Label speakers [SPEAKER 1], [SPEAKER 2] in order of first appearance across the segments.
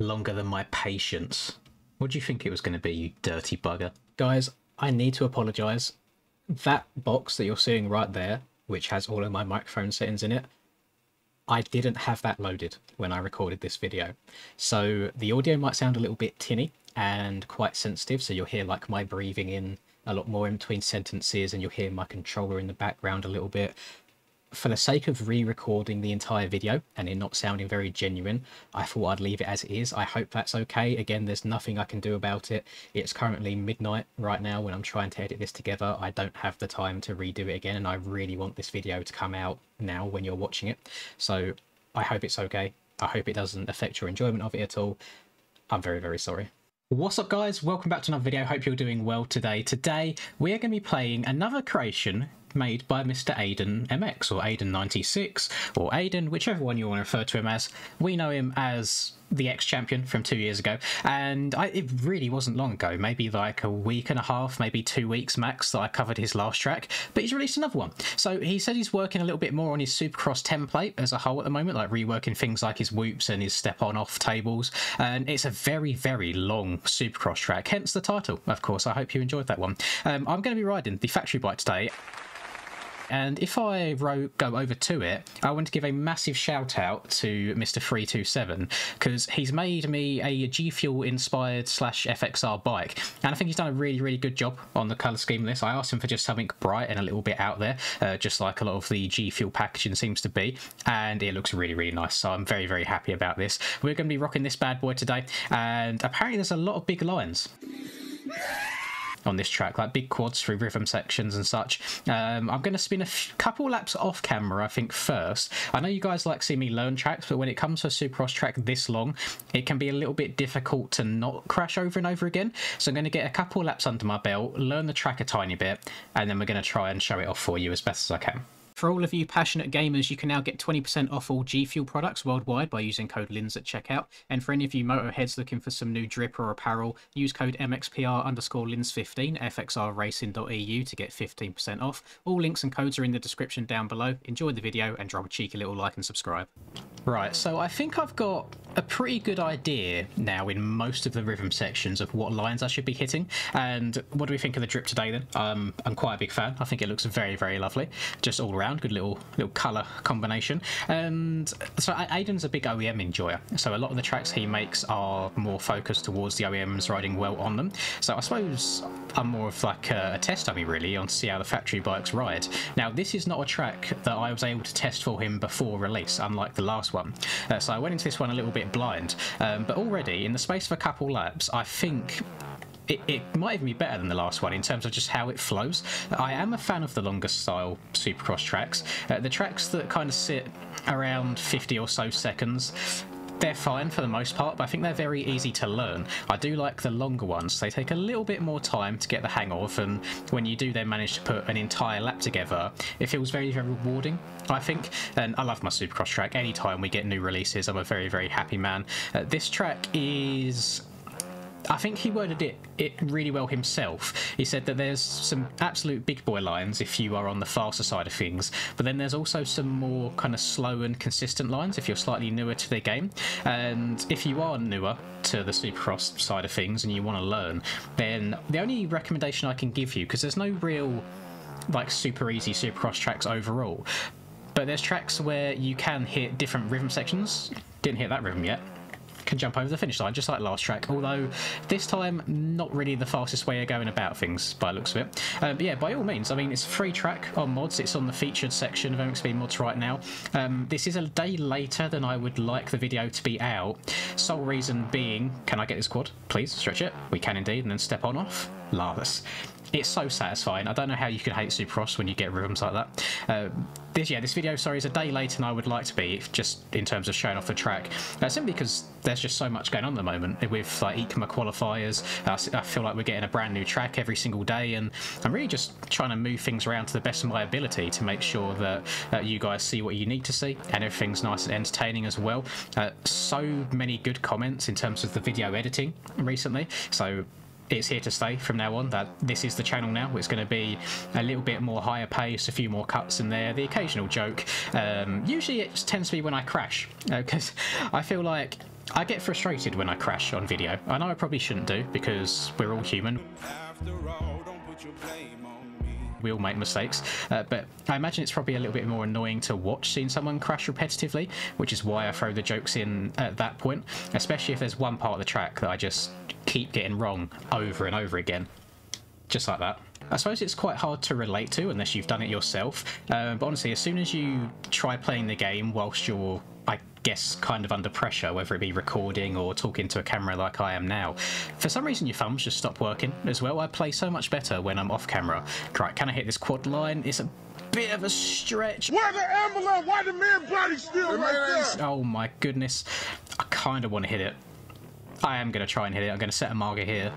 [SPEAKER 1] longer than my patience. What do you think it was going to be, you dirty bugger?
[SPEAKER 2] Guys, I need to apologise. That box that you're seeing right there, which has all of my microphone settings in it, I didn't have that loaded when I recorded this video. So the audio might sound a little bit tinny and quite sensitive, so you'll hear like my breathing in a lot more in between sentences, and you'll hear my controller in the background a little bit. For the sake of re-recording the entire video and it not sounding very genuine, I thought I'd leave it as it is. I hope that's okay. Again, there's nothing I can do about it. It's currently midnight right now when I'm trying to edit this together. I don't have the time to redo it again, and I really want this video to come out now when you're watching it. So I hope it's okay. I hope it doesn't affect your enjoyment of it at all. I'm very, very sorry. What's up, guys? Welcome back to another video. Hope you're doing well today. Today, we are going to be playing another creation made by Mr. Aiden MX, or Aiden96, or Aiden, whichever one you want to refer to him as. We know him as the ex-champion from 2 years ago, and it really wasn't long ago, maybe like a week and a half, maybe 2 weeks max, that I covered his last track, but he's released another one. So he said he's working a little bit more on his Supercross template as a whole at the moment, like reworking things like his whoops and his step-on-off tables, and it's a very, very long Supercross track, hence the title, of course. I hope you enjoyed that one. I'm going to be riding the factory bike today. And if I go over to it, I want to give a massive shout out to Mr. 327, because he's made me a G Fuel inspired / FXR bike, and I think he's done a really, really good job on the colour scheme of this. I asked him for just something bright and a little bit out there, just like a lot of the G Fuel packaging seems to be, and it looks really, really nice. So I'm very, very happy about this. We're going to be rocking this bad boy today, and apparently there's a lot of big lines on this track, like big quads through rhythm sections and such. I'm going to spin a couple laps off camera, I think, first. I know you guys like seeing me learn tracks, but when it comes to a Supercross track this long, it can be a little bit difficult to not crash over and over again. So I'm going to get a couple laps under my belt, learn the track a tiny bit, and then we're going to try and show it off for you as best as I can. For all of you passionate gamers, you can now get 20% off all G Fuel products worldwide by using code LINS at checkout. And for any of you motorheads looking for some new drip or apparel, use code MXPR_LINS15 fxrracing.eu to get 15% off. All links and codes are in the description down below. Enjoy the video and drop a cheeky little like and subscribe. Right, so I think I've got a pretty good idea now in most of the rhythm sections of what lines I should be hitting. And what do we think of the drip today then? I'm quite a big fan. I think it looks very, very lovely. Just all around, good little colour combination. And so Aiden's a big OEM enjoyer, so a lot of the tracks he makes are more focused towards the OEMs riding well on them. So I suppose I'm more of like a test dummy really on to see how the factory bikes ride. Now this is not a track that I was able to test for him before release, unlike the last one. So I went into this one a little bit blind, but already in the space of a couple laps, I think it might even be better than the last one in terms of just how it flows. I am a fan of the longer style Supercross tracks. The tracks that kind of sit around 50 or so seconds, they're fine for the most part, but I think they're very easy to learn. I do like the longer ones. They take a little bit more time to get the hang of, and when you do then manage to put an entire lap together, it feels very, very rewarding, I think. And I love my Supercross track. Anytime we get new releases, I'm a very, very happy man. This track is... I think he worded it really well himself. He said that there's some absolute big boy lines if you are on the faster side of things, but then there's also some more kind of slow and consistent lines if you're slightly newer to the game. And if you are newer to the Supercross side of things and you want to learn, then the only recommendation I can give you, because there's no real like super easy Supercross tracks overall, but there's tracks where you can hit different rhythm sections. Didn't hit that rhythm yet. Can jump over the finish line just like last track, although this time not really the fastest way of going about things by the looks of it. But yeah, by all means, I mean, it's a free track on mods. It's on the featured section of MXB mods right now. This is a day later than I would like the video to be out. Sole reason being, can I get this quad please? Stretch it. We can indeed. And then step on off. Marvellous. It's so satisfying. I don't know how you could hate Supercross when you get rhythms like that. This video, sorry, is a day later than I would like to be, just in terms of showing off the track. Simply because there's just so much going on at the moment with like EICMA qualifiers. I feel like we're getting a brand new track every single day, and I'm really just trying to move things around to the best of my ability to make sure that you guys see what you need to see, and everything's nice and entertaining as well. So many good comments in terms of the video editing recently, so it's here to stay from now on. That this is the channel now. It's going to be a little bit more higher pace, a few more cuts in there, the occasional joke. Usually it tends to be when I crash, because I feel like
[SPEAKER 1] I get frustrated when I crash on video. I know I probably shouldn't do because we're all human. We all make mistakes, but I imagine it's probably a little bit more annoying to watch seeing someone crash repetitively, which is why I throw the jokes in at that point, especially if there's one part of the track that I just keep getting wrong over and over again. Just like that. I suppose it's quite hard to relate to unless you've done it yourself, but honestly, as soon as you try playing the game whilst you're, I guess, kind of under pressure, whether it be recording or talking to a camera like I am now, for some reason your thumbs just stop working as well. I play so much better when I'm off camera. Right, can I hit this quad line? It's a bit of a stretch.
[SPEAKER 3] Where's the ambulance? Why the man body still right there?
[SPEAKER 1] Oh my goodness. I kind of want to hit it. I am going to try and hit it. I'm going to set a marker here.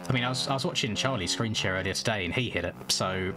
[SPEAKER 1] I mean, I was watching Charlie's screen share earlier today and he hit it, so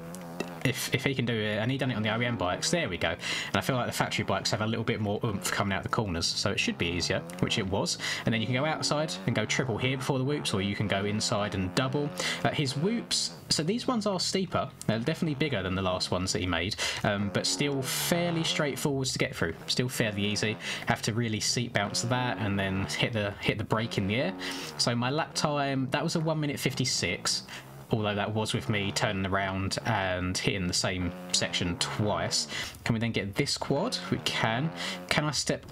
[SPEAKER 1] if he can do it, and he done it on the OEM bikes, there we go. And I feel like the factory bikes have a little bit more oomph coming out the corners, so it should be easier, which it was. And then you can go outside and go triple here before the whoops, or you can go inside and double. His whoops, so these ones are steeper, they're definitely bigger than the last ones that he made, but still fairly straightforward to get through, still fairly easy. Have to really seat bounce that and then hit the brake in the air. So my lap time, that was a 1:56. Although that was with me turning around and hitting the same section twice. Can we then get this quad? We can. Can I step...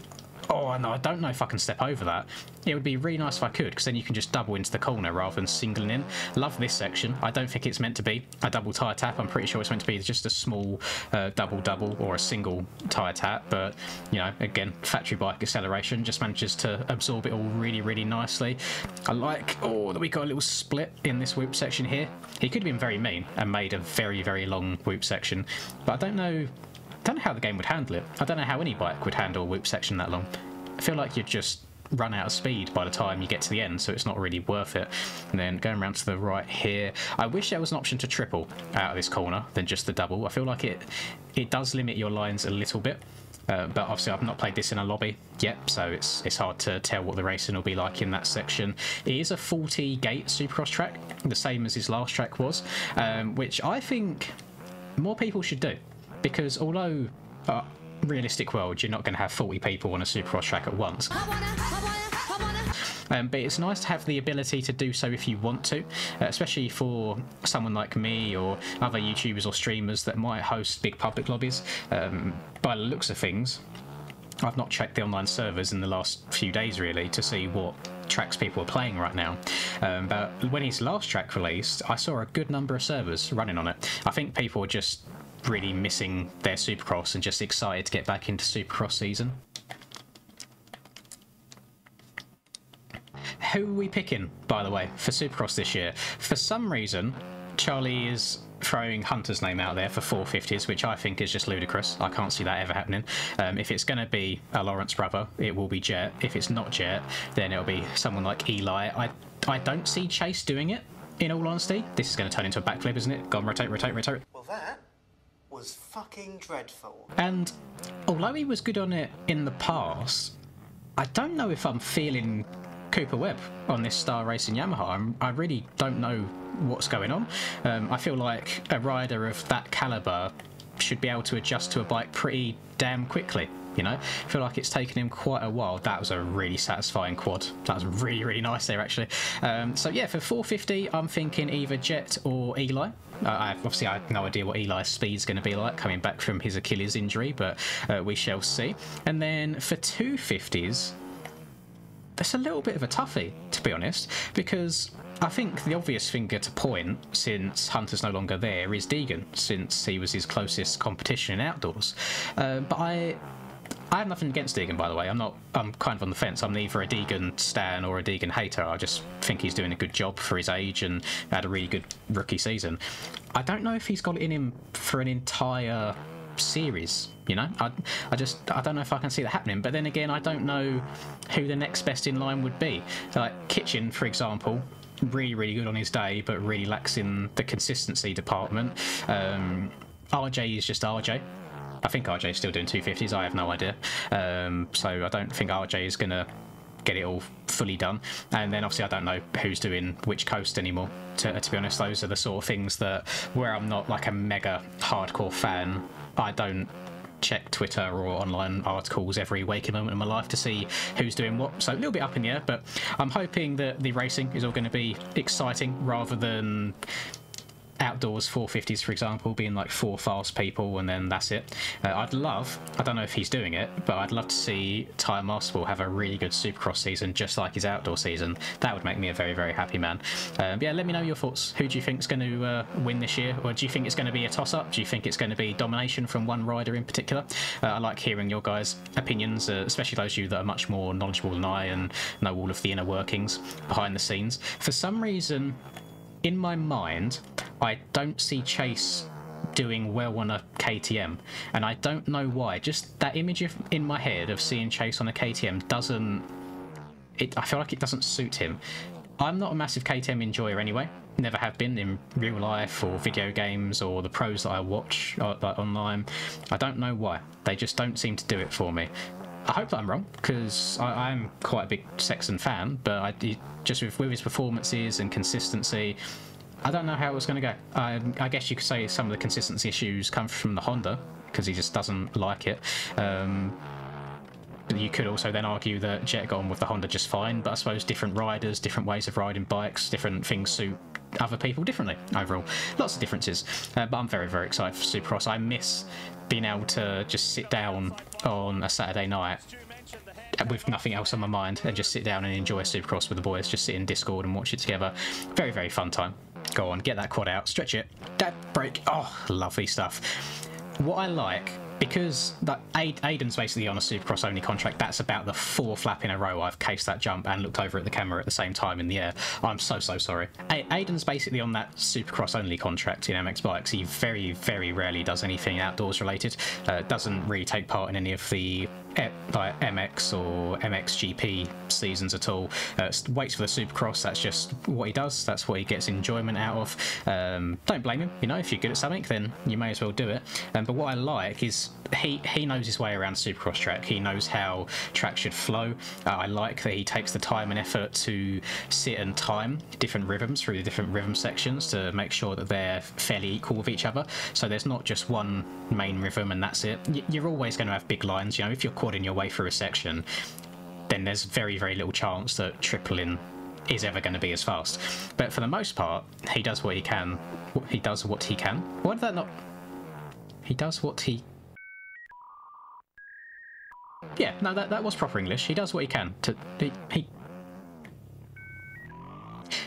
[SPEAKER 1] Oh, no, I don't know if I can step over that. It would be really nice if I could, because then you can just double into the corner rather than singling in. Love this section. I don't think it's meant to be a double tyre tap. I'm pretty sure it's meant to be just a small double-double or a single tyre tap. But, you know, again, factory bike acceleration just manages to absorb it all really, really nicely. I like, that we got a little split in this whoop section here. He could have been very mean and made a very, very long whoop section. But I don't know how the game would handle it. I don't know how any bike would handle a whoop section that long. I feel like you'd just run out of speed by the time you get to the end, so it's not really worth it. And then going around to the right here, I wish there was an option to triple out of this corner than just the double. I feel like it does limit your lines a little bit. But obviously I've not played this in a lobby yet, so it's hard to tell what the racing will be like in that section. It is a 40 gate Supercross track, the same as his last track was, which I think more people should do. Because although, realistic world, you're not going to have 40 people on a Supercross track at once. But it's nice to have the ability to do so if you want to, especially for someone like me or other YouTubers or streamers that might host big public lobbies. By the looks of things, I've not checked the online servers in the last few days really to see what tracks people are playing right now, but when his last track released, I saw a good number of servers running on it. I think people are just really missing their Supercross and just excited to get back into Supercross season. Who are we picking, by the way, for Supercross this year? For some reason, Charlie is throwing Hunter's name out there for 450s, which I think is just ludicrous. I can't see that ever happening. If it's going to be a Lawrence brother, it will be Jet. If it's not Jet, then it'll be someone like Eli. I don't see Chase doing it, in all honesty. This is going to turn into a backflip, isn't it? Go on, rotate, rotate, rotate.
[SPEAKER 4] Well, that was fucking dreadful.
[SPEAKER 1] And although he was good on it in the past, I don't know if I'm feeling Cooper Webb on this Star Racing Yamaha. I really don't know what's going on. I feel like a rider of that caliber should be able to adjust to a bike pretty damn quickly, you know? I feel like it's taken him quite a while. That was a really satisfying quad. That was really, really nice there, actually. So yeah, for 450, I'm thinking either Jet or Eli. Obviously, I have no idea what Eli's speed's going to be like coming back from his Achilles injury, but we shall see. And then for 250s, that's a little bit of a toughie, to be honest, because I think the obvious finger to point, since Hunter's no longer there, is Deegan, since he was his closest competition in outdoors. But I have nothing against Deegan, by the way. I'm kind of on the fence. I'm neither a Deegan stan or a Deegan hater. I just think he's doing a good job for his age and had a really good rookie season. I don't know if he's got it in him for an entire series, you know? I don't know if I can see that happening. But then again, I don't know who the next best in line would be. Like Kitchen, for example, really, really good on his day, but really lacks in the consistency department. RJ is just RJ. I think RJ is still doing 250s. I have no idea. So I don't think RJ is going to get it all fully done. And then obviously I don't know who's doing which coast anymore. To be honest, those are the sort of things that, where I'm not like a mega hardcore fan, I don't check Twitter or online articles every waking moment of my life to see who's doing what. So a little bit up in the air, but I'm hoping that the racing is all going to be exciting rather than outdoors 450s, for example, being like 4 fast people and then that's it. I don't know if he's doing it, but I'd love to see Tyre Masterful have a really good Supercross season just like his outdoor season. That would make me a very, very happy man. Yeah, let me know your thoughts. Who do you think is going to win this year? Or do you think it's going to be a toss-up? Do you think it's going to be domination from one rider in particular? I like hearing your guys' opinions, especially those of you that are much more knowledgeable than I and know all of the inner workings behind the scenes. For some reason, in my mind, I don't see Chase doing well on a KTM, and I don't know why. Just that image in my head of seeing Chase on a KTM I feel like it doesn't suit him. I'm not a massive KTM enjoyer anyway. Never have been in real life or video games or the pros that I watch like online. I don't know why. They just don't seem to do it for me. I hope that I'm wrong, because I'm quite a big Sexton fan, but just with his performances and consistency, I don't know how it was going to go. I guess you could say some of the consistency issues come from the Honda, because he just doesn't like it. You could also then argue that Jet got on with the Honda just fine, but I suppose different riders, different ways of riding bikes, different things suit other people differently overall. Lots of differences, but I'm very, very excited for Supercross. I miss being able to just sit down on a Saturday night with nothing else on my mind and just sit down and enjoy Supercross with the boys, just sit in Discord and watch it together. Very, very fun time. Go on, get that quad out, stretch it, that brake. Oh, lovely stuff. What I like, because Aiden's basically on a Supercross only contract, that's about the 4th lap in a row I've cased that jump and looked over at the camera at the same time in the air. I'm so sorry. Aiden's basically on that Supercross only contract in MX Bikes. He very, very rarely does anything outdoors related. Doesn't really take part in any of the like MX or MXGP seasons at all. Waits for the Supercross. That's just what he does. That's what he gets enjoyment out of. Don't blame him. You know, if you're good at something, then you may as well do it. But what I like is he knows his way around Supercross track. He knows how track should flow. I like that he takes the time and effort to sit and time different rhythms through the different rhythm sections to make sure that they're fairly equal with each other. So there's not just one main rhythm and that's it. You're always going to have big lines. You know, if you're quadding your way through a section, then there's very, very little chance that tripling is ever going to be as fast. But for the most part, he does what he can. He does what he can. Why did that not... He does what he... Yeah, no, that was proper English. He does what he can.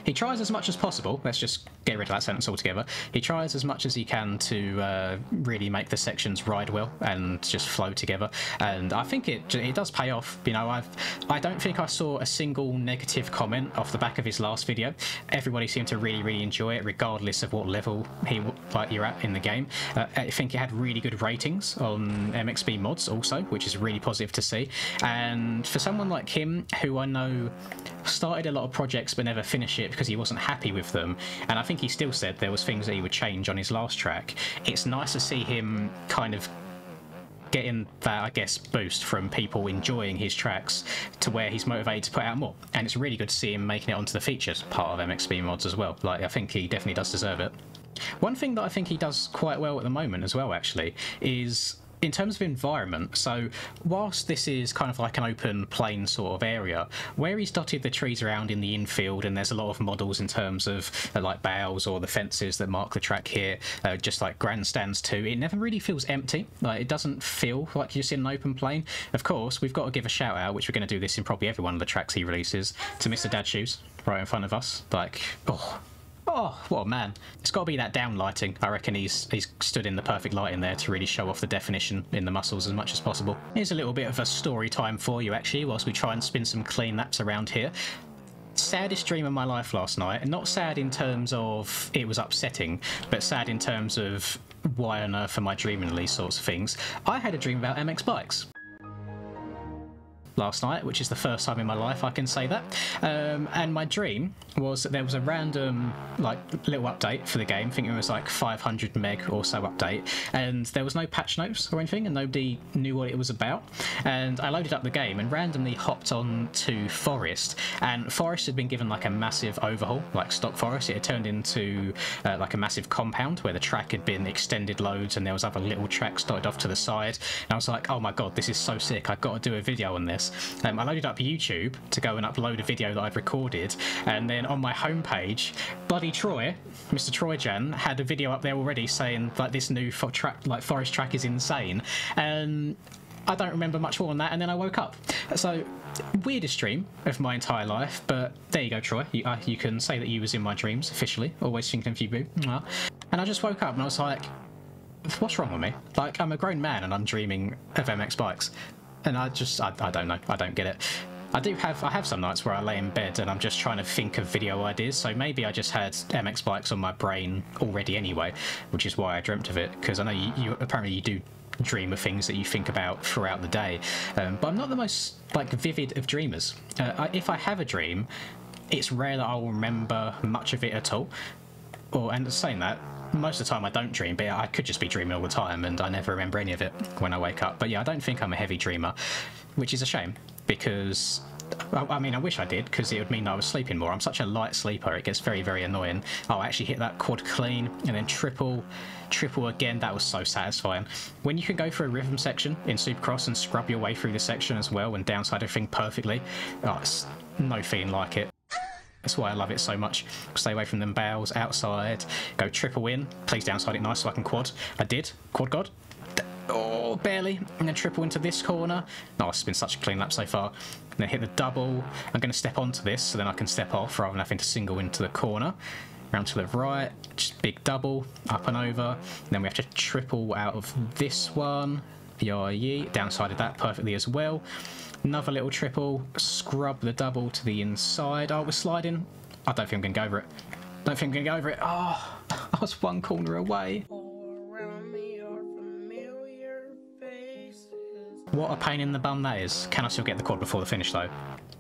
[SPEAKER 1] He tries as much as possible. Let's just get rid of that sentence altogether. He tries as much as he can to really make the sections ride well and just flow together. And I think it does pay off. You know, I don't think I saw a single negative comment off the back of his last video. Everybody seemed to really, really enjoy it, regardless of what level you're at in the game. I think it had really good ratings on MXB mods also, which is really positive to see. And for someone like him, who I know started a lot of projects but never finished it because he wasn't happy with them, and I think he still said there was things that he would change on his last track, it's nice to see him kind of getting that, I guess, boost from people enjoying his tracks to where he's motivated to put out more. And it's really good to see him making it onto the features part of MXB mods as well. Like, I think he definitely does deserve it. One thing that I think he does quite well at the moment as well, actually, is in terms of environment. So whilst this is kind of like an open plain sort of area, where he's dotted the trees around in the infield, and there's a lot of models in terms of like bales or the fences that mark the track here, just like grandstands too, it never really feels empty. Like, it doesn't feel like you're just in an open plain. Of course, we've got to give a shout out, which we're going to do this in probably every one of the tracks he releases, to Mr. Dad Shoes right in front of us. Like, oh, what a man. It's got to be that down lighting. I reckon he's stood in the perfect lighting there to really show off the definition in the muscles as much as possible. Here's a little bit of a story time for you, actually, whilst we try and spin some clean laps around here. Saddest dream of my life last night, and not sad in terms of it was upsetting, but sad in terms of why on earth am I dreaming of these sorts of things. I had a dream about MX Bikes. last night, which is the first time in my life I can say that. And my dream was that there was a random like little update for the game, I think it was like 500 meg or so update, and there was no patch notes or anything, and nobody knew what it was about. And I loaded up the game and randomly hopped on to Forest, and Forest had been given like a massive overhaul, like stock Forest. It had turned into like a massive compound where the track had been extended loads, and there was other little tracks dotted off to the side. And I was like, oh my god, this is so sick, I've got to do a video on this. I loaded up YouTube to go and upload a video that I'd recorded, and then on my homepage, bloody Troy, Mr. Troy Jan, had a video up there already saying like this new Forest track is insane. And I don't remember much more on that, and then I woke up. So, weirdest dream of my entire life, but there you go, Troy. You can say that you was in my dreams, officially. Always thinking of you, boo. And I just woke up and I was like, what's wrong with me? Like, I'm a grown man and I'm dreaming of MX bikes. And I don't know. I don't get it. I have some nights where I lay in bed and I'm just trying to think of video ideas, so maybe I just had MX bikes on my brain already anyway, which is why I dreamt of it, because I know you apparently you do dream of things that you think about throughout the day, but I'm not the most like vivid of dreamers. If I have a dream, it's rare that I'll remember much of it at all. And saying that, most of the time I don't dream, but I could just be dreaming all the time and I never remember any of it when I wake up. But yeah, I don't think I'm a heavy dreamer, which is a shame, because I mean, I wish I did, because it would mean I was sleeping more. I'm such a light sleeper, it gets very, very annoying. Oh, I actually hit that quad clean, and then triple again. That was so satisfying. When you can go through a rhythm section in Supercross and scrub your way through the section as well and downside everything perfectly, oh, it's no feeling like it. That's why I love it so much. Stay away from them bales, outside, go triple in, please downside it nice so I can quad. I did, quad god. Oh, barely. And then triple into this corner. Oh, it's been such a clean lap so far. And then hit the double. I'm going to step onto this so then I can step off rather than having to single into the corner. Round to the right, just big double, up and over. And then we have to triple out of this one. Yee, downsided that perfectly as well. Another little triple, scrub the double to the inside. Oh, we're sliding. I don't think I'm going to go over it. Don't think I'm going to go over it. Oh, I was one corner away. What a pain in the bum that is. Can I still get the quad before the finish though?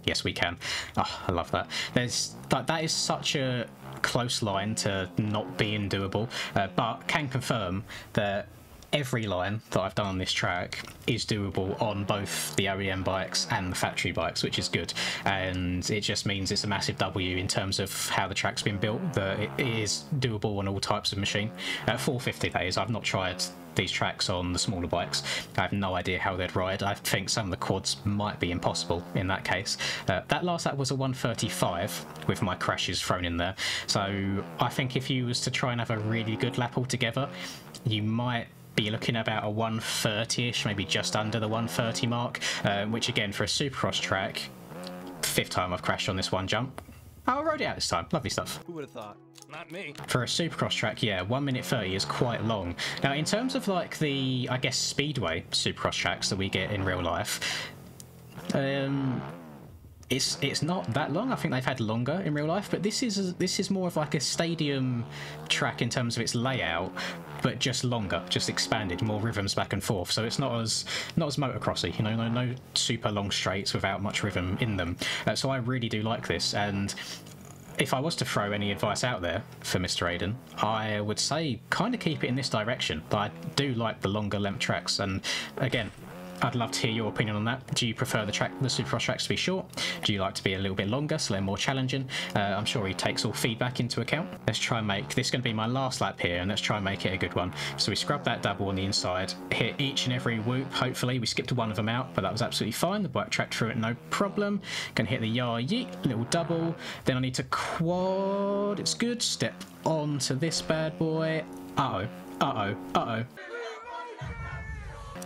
[SPEAKER 1] Yes, we can. Oh, I love that. That is such a close line to not being doable, but can confirm that every line that I've done on this track is doable on both the OEM bikes and the factory bikes, which is good. And it just means it's a massive W in terms of how the track's been built, that it is doable on all types of machine. 450 that is. I've not tried these tracks on the smaller bikes. I have no idea how they'd ride. I think some of the quads might be impossible in that case. That last lap was a 135 with my crashes thrown in there. So I think if you was to try and have a really good lap altogether, you might be looking at about a 130-ish, maybe just under the 130 mark, which again, for a Supercross track, 5th time I've crashed on this one jump. Oh, I rode it out this time. Lovely stuff.
[SPEAKER 5] Who would have thought? Not me.
[SPEAKER 1] For a Supercross track, yeah, 1 minute 30 is quite long. Now, in terms of like the, I guess, speedway Supercross tracks that we get in real life, it's not that long. I think they've had longer in real life, but this is more of like a stadium track in terms of its layout, but just longer, just expanded, more rhythms back and forth. So it's not as motocrossy, you know, no super long straights without much rhythm in them. So I really do like this, and if I was to throw any advice out there for Mr. Aiden, I would say kind of keep it in this direction. But I do like the longer length tracks, and again, I'd love to hear your opinion on that. Do you prefer the Supercross tracks to be short? Do you like to be a little bit longer, so they're more challenging? I'm sure he takes all feedback into account. Let's try and make this going to be my last lap here, and let's try and make it a good one. So we scrub that double on the inside, hit each and every whoop. Hopefully, we skipped one of them out, but that was absolutely fine. The bike tracked through it, no problem. Gonna hit the yee, little double. Then I need to quad. It's good. Step onto this bad boy. Uh-oh, uh-oh, uh-oh.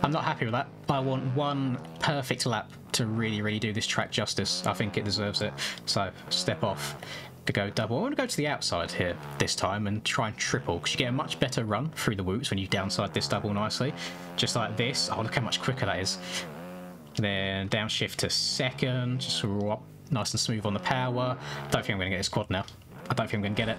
[SPEAKER 1] I'm not happy with that. I want one perfect lap to really, really do this track justice. I think it deserves it. So, step off to go double. I want to go to the outside here this time and try and triple, because you get a much better run through the whoops when you downside this double nicely. Just like this. Oh, look how much quicker that is. Then downshift to second. Just nice and smooth on the power. Don't think I'm going to get this quad now. I don't think I'm going to get it.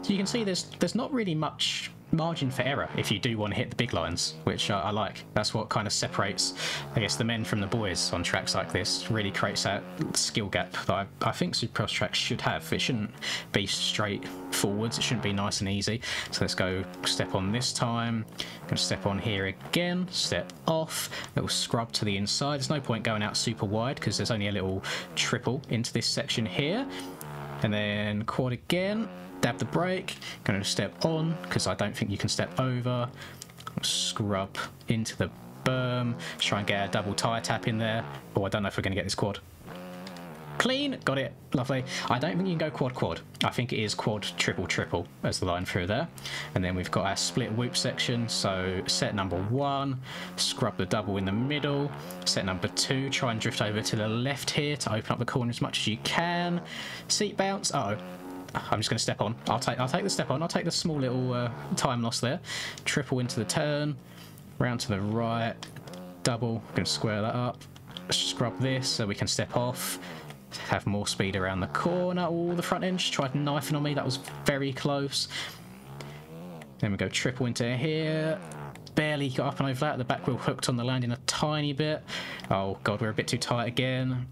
[SPEAKER 1] So you can see there's not really much margin for error if you do want to hit the big lines, which I like. That's what kind of separates, I guess, the men from the boys on tracks like this. Really creates that skill gap that I think Supercross tracks should have. It shouldn't be straight forwards, it shouldn't be nice and easy. So let's go step on this time. Gonna step on here again, step off, little scrub to the inside. There's no point going out super wide because there's only a little triple into this section here. And then quad again. Dab the brake, going to step on because I don't think you can step over. Scrub into the berm, try and get a double tyre tap in there. Oh, I don't know if we're going to get this quad. Clean, got it, lovely. I don't think you can go quad quad. I think it is quad triple triple as the line through there. And then we've got our split whoop section. So set number 1, scrub the double in the middle. Set number 2, try and drift over to the left here to open up the corner as much as you can. Seat bounce, uh oh. I'm just going to step on. I'll take the step on. I'll take the small little time loss there. Triple into the turn. Round to the right. Double. Going to square that up. Scrub this so we can step off. Have more speed around the corner. Oh, the front end just tried knifing on me. That was very close. Then we go triple into here. Barely got up and over that. The back wheel hooked on the landing a tiny bit. Oh, God, we're a bit too tight again.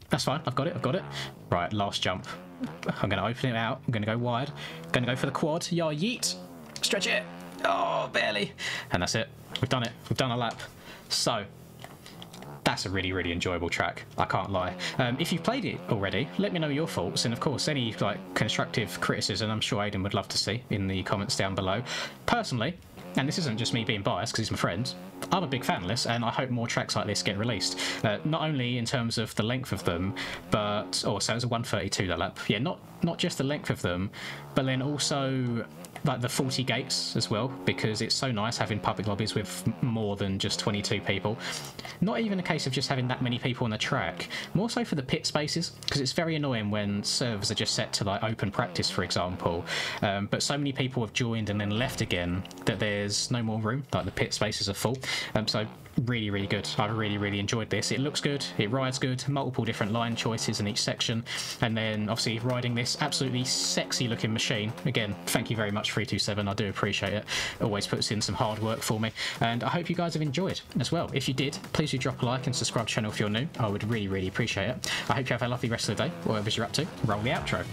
[SPEAKER 1] That's fine. I've got it. Right, last jump. I'm going to open it out. I'm going to go wide. Going to go for the quad. Yeah, yeet. Stretch it. Oh, barely. And that's it. We've done it. We've done a lap. So, that's a really, really enjoyable track. I can't lie. If you've played it already, let me know your thoughts. And, of course, any constructive criticism I'm sure Aidan would love to see in the comments down below. Personally, and this isn't just me being biased because he's my friend, I'm a big fan of this, and I hope more tracks like this get released. Not only in terms of the length of them, but so it was a 132 that lap. Yeah, not just the length of them, but then also like the 40 gates as well, because it's so nice having public lobbies with more than just 22 people. Not even a case of just having that many people on the track, more so for the pit spaces, because it's very annoying when servers are just set to like open practice, for example, but so many people have joined and then left again that there's no more room, like the pit spaces are full. So really, really good. I really, really enjoyed this. It looks good, it rides good, multiple different line choices in each section, and then obviously riding this absolutely sexy looking machine. Again, thank you very much 327, I do appreciate it. Always puts in some hard work for me, and I hope you guys have enjoyed as well. If you did, please do drop a like and subscribe to the channel if you're new. I would really, really appreciate it. I hope you have a lovely rest of the day, whatever you're up to. Roll the outro.